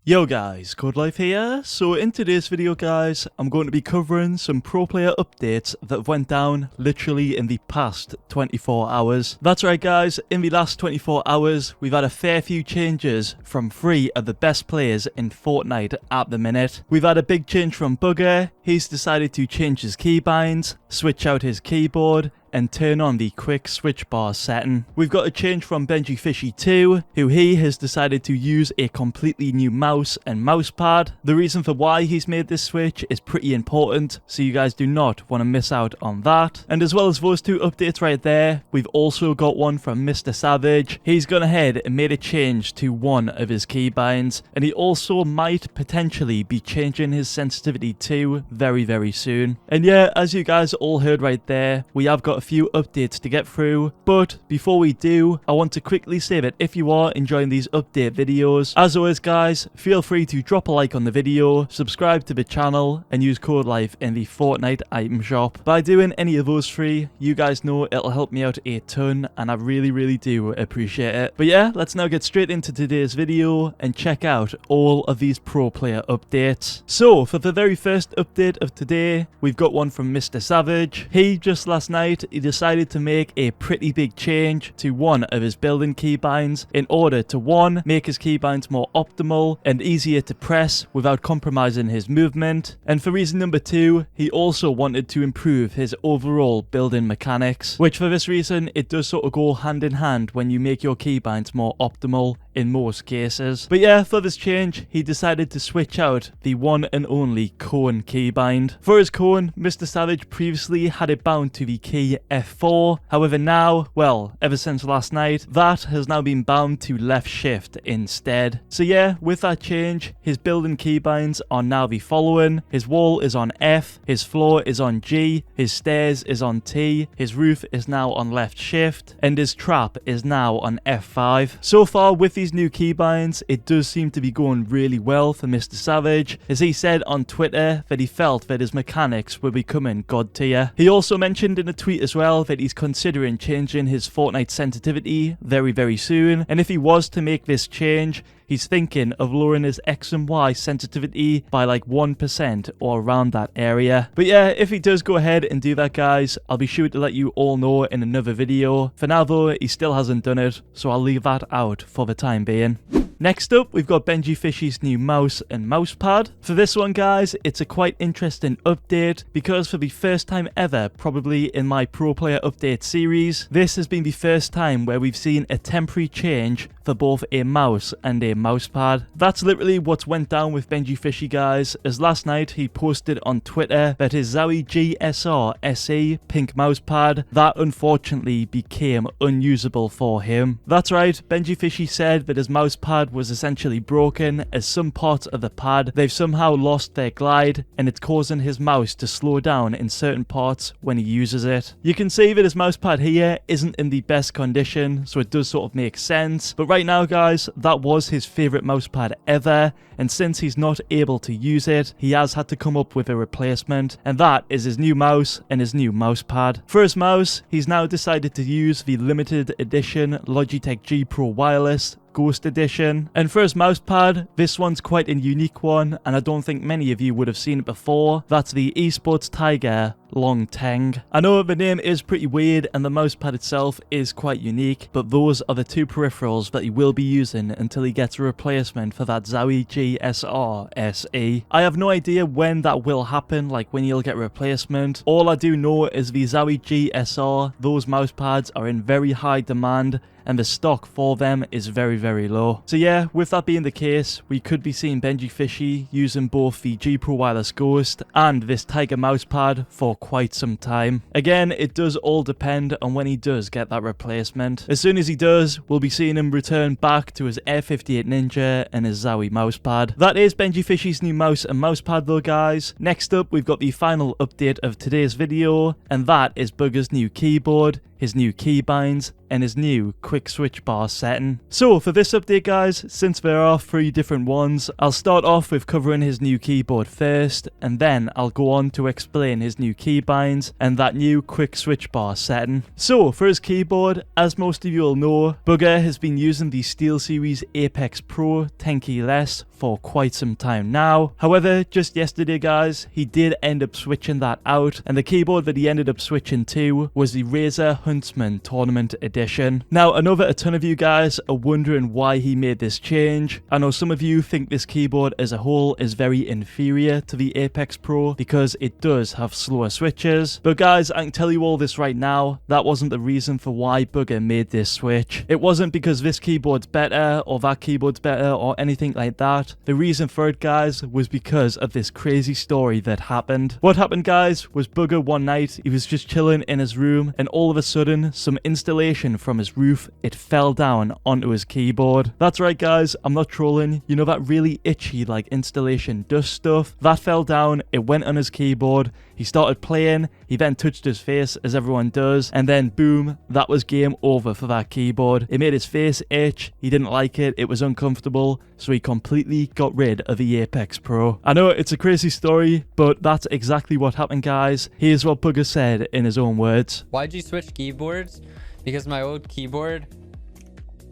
Yo guys, Codelife here. So in today's video guys, I'm going to be covering some pro player updates that went down literally in the past 24 hours. That's right guys, in the last 24 hours, we've had a fair few changes from 3 of the best players in Fortnite at the minute. We've had a big change from Bugha. He's decided to change his keybinds, switch out his keyboard, and turn on the quick switch bar setting. We've got a change from Benjyfishy too, who he has decided to use a completely new mouse and mousepad. The reason for why he's made this switch is pretty important, so you guys do not want to miss out on that. And as well as those 2 updates right there, we've also got one from MrSavage. He's gone ahead and made a change to one of his keybinds, and he also might potentially be changing his sensitivity too very soon. And yeah, as you guys all heard right there, we have got a few updates to get through, but before we do, I want to quickly say that if you are enjoying these update videos, as always guys, feel free to drop a like on the video, subscribe to the channel, and use Codelife in the Fortnite item shop. By doing any of those 3, you guys know it'll help me out a ton, and I really do appreciate it. But yeah, let's now get straight into today's video and check out all of these pro player updates. So for the very first update of today, we've got one from MrSavage. He just last night, he decided to make a pretty big change to one of his building keybinds in order to 1, make his keybinds more optimal and easier to press without compromising his movement, and for reason number 2, he also wanted to improve his overall building mechanics, which for this reason it does sort of go hand in hand when you make your keybinds more optimal in most cases. But yeah, for this change, he decided to switch out the one and only cone keybind. For his cone, MrSavage previously had it bound to the key F4. However now, well, ever since last night, that has now been bound to left shift instead. So yeah, with that change, his building keybinds are now the following. His wall is on F, his floor is on G, his stairs is on T, his roof is now on left shift, and his trap is now on F5. So far with these new keybinds, it does seem to be going really well for MrSavage, as he said on Twitter that he felt that his mechanics were becoming god tier. He also mentioned in a tweet as well that he's considering changing his Fortnite sensitivity very soon, and if he was to make this change, he's thinking of lowering his X and Y sensitivity by like 1% or around that area. But yeah, if he does go ahead and do that guys, I'll be sure to let you all know in another video. For now though, he still hasn't done it, so I'll leave that out for the time being. Next up, we've got Benjyfishy's new mouse and mousepad. For this one guys, it's a quite interesting update because for the first time ever, probably in my pro player update series, this has been the first time where we've seen a temporary change for both a mouse and a mousepad. That's literally what's went down with Benjyfishy guys, as last night he posted on Twitter that his Zowie GSR SE pink mousepad, that unfortunately became unusable for him. That's right, Benjyfishy said that his mousepad was essentially broken, as some parts of the pad, they've somehow lost their glide, and it's causing his mouse to slow down in certain parts when he uses it. You can see that his mousepad here isn't in the best condition, so it does sort of make sense, but right now guys, that was his favourite mousepad ever, and since he's not able to use it, he has had to come up with a replacement, and that is his new mouse and his new mousepad. For his mouse, he's now decided to use the limited edition Logitech G Pro Wireless Ghost Edition. And for his mousepad, this one's quite a unique one, and I don't think many of you would have seen it before. That's the Esports Tiger Long Tang. I know the name is pretty weird and the mousepad itself is quite unique, but those are the 2 peripherals that he will be using until he gets a replacement for that Zowie GSR SE. I have no idea when that will happen, like when he'll get a replacement. All I do know is the Zowie GSR, those mousepads are in very high demand, and the stock for them is very low. So yeah, with that being the case, we could be seeing Benjyfishy using both the G Pro Wireless Ghost and this Tiger mousepad for quite some time. Again, it does all depend on when he does get that replacement. As soon as he does, we'll be seeing him return back to his Air 58 Ninja and his Zowie mousepad. That is Benjyfishy's new mouse and mousepad though guys. Next up, we've got the final update of today's video, and that is Bugha's new keyboard, his new keybinds, and his new quick switch bar setting. So for this update guys, since there are 3 different ones, I'll start off with covering his new keyboard first, and then I'll go on to explain his new keybinds and that new quick switch bar setting. So for his keyboard, as most of you will know, Bugha has been using the SteelSeries Apex Pro 10 keyless for quite some time now. However, just yesterday guys, he did end up switching that out, and the keyboard that he ended up switching to was the Razer Huntsman Tournament Edition. Now, I know that a ton of you guys are wondering why he made this change. I know some of you think this keyboard as a whole is very inferior to the Apex Pro because it does have slower switches, but guys, I can tell you all this right now, that wasn't the reason for why Bugha made this switch. It wasn't because this keyboard's better or that keyboard's better or anything like that. The reason for it guys was because of this crazy story that happened. What happened guys was Bugha one night, he was just chilling in his room and all of a sudden some installation from his roof, it fell down onto his keyboard. That's right guys, I'm not trolling, you know that really itchy like installation dust stuff? That fell down, it went on his keyboard, he started playing, he then touched his face as everyone does, and then boom, that was game over for that keyboard. It made his face itch, he didn't like it, it was uncomfortable, so he completely got rid of the Apex Pro. I know it's a crazy story, but that's exactly what happened guys. Here's what Bugha said in his own words. Why'd you switch keyboards? Because my old keyboard,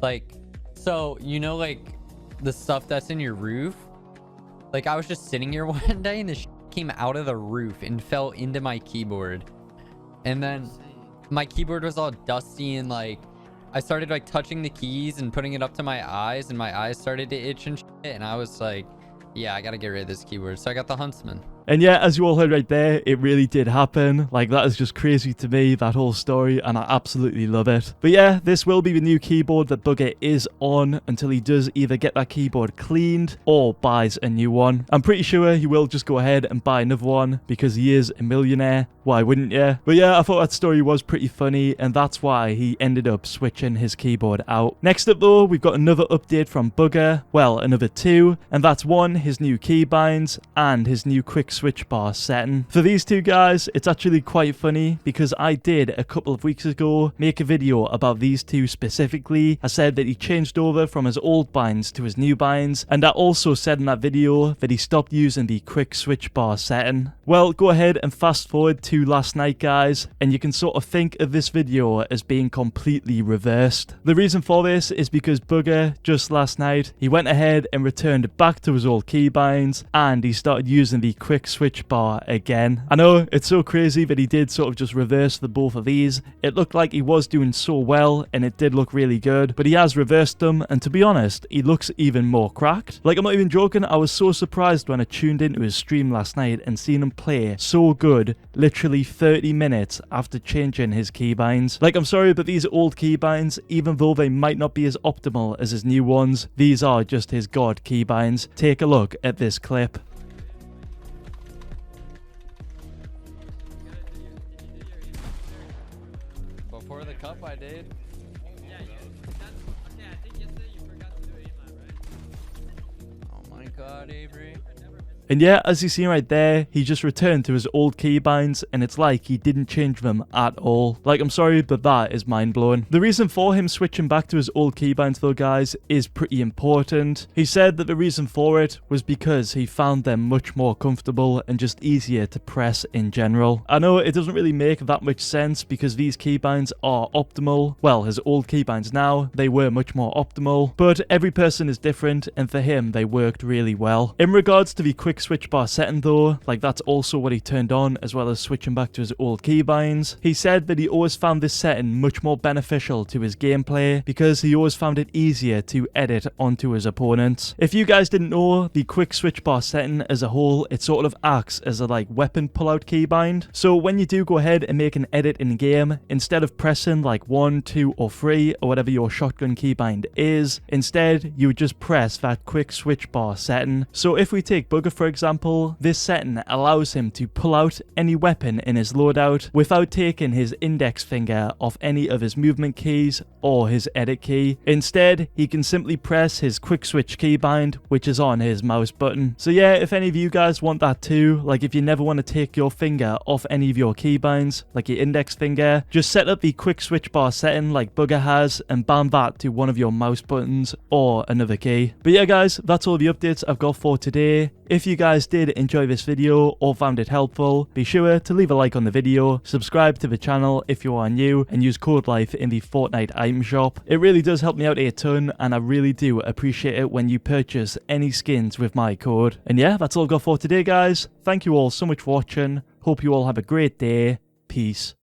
like, so you know like the stuff that's in your roof? Like I was just sitting here one day and this came out of the roof and fell into my keyboard, and then my keyboard was all dusty and like I started like touching the keys and putting it up to my eyes and my eyes started to itch and shit, and I was like, yeah, I gotta get rid of this keyboard, so I got the Huntsman. And yeah, as you all heard right there, it really did happen. Like, that is just crazy to me, that whole story, and I absolutely love it. But yeah, this will be the new keyboard that Bugha is on until he does either get that keyboard cleaned or buys a new one. I'm pretty sure he will just go ahead and buy another one because he is a millionaire. Why wouldn't you? But yeah, I thought that story was pretty funny, and that's why he ended up switching his keyboard out. Next up though, we've got another update from Bugha. Well, another two, and that's one, his new keybinds and his new quick switch bar setting. For these two guys, it's actually quite funny because I did a couple of weeks ago make a video about these two specifically. I said that he changed over from his old binds to his new binds, and I also said in that video that he stopped using the quick switch bar setting. Well, go ahead and fast forward to last night guys, and you can sort of think of this video as being completely reversed. The reason for this is because Bugha just last night, he went ahead and returned back to his old keybinds and he started using the quick switch bar again. I know it's so crazy that he did sort of just reverse the both of these. It looked like he was doing so well and it did look really good, but he has reversed them, and to be honest, he looks even more cracked. Like, I'm not even joking, I was so surprised when I tuned into his stream last night and seen him play so good literally 30 minutes after changing his keybinds. Like, I'm sorry, but these old keybinds, even though they might not be as optimal as his new ones, these are just his god keybinds. Take a look at this clip. Before the cup I did. Yeah, I think yesterday you forgot to do aim right? Oh my god, Avery. And yeah, as you see right there, he just returned to his old keybinds and it's like he didn't change them at all. Like, I'm sorry, but that is mind-blowing. The reason for him switching back to his old keybinds though, guys, is pretty important. He said that the reason for it was because he found them much more comfortable and just easier to press in general. I know it doesn't really make that much sense because these keybinds are optimal. Well, his old keybinds now, they were much more optimal, but every person is different and for him, they worked really well. In regards to the quick switch bar setting though, like that's also what he turned on as well as switching back to his old keybinds. He said that he always found this setting much more beneficial to his gameplay because he always found it easier to edit onto his opponents. If you guys didn't know, the quick switch bar setting as a whole, it sort of acts as a like weapon pullout keybind. So when you do go ahead and make an edit in game, instead of pressing like 1, 2 or 3 or whatever your shotgun keybind is, instead you would just press that quick switch bar setting. So if we take Bugha for example, this setting allows him to pull out any weapon in his loadout without taking his index finger off any of his movement keys or his edit key. Instead, he can simply press his quick switch keybind, which is on his mouse button. So yeah, if any of you guys want that too, like if you never want to take your finger off any of your keybinds, like your index finger, just set up the quick switch bar setting like Bugha has and bam that to one of your mouse buttons or another key. But yeah guys, that's all the updates I've got for today. If you guys did enjoy this video or found it helpful, be sure to leave a like on the video, subscribe to the channel if you are new, and use Codelife in the Fortnite item shop. It really does help me out a ton, and I really do appreciate it when you purchase any skins with my code. And yeah, that's all I've got for today, guys. Thank you all so much for watching. Hope you all have a great day. Peace.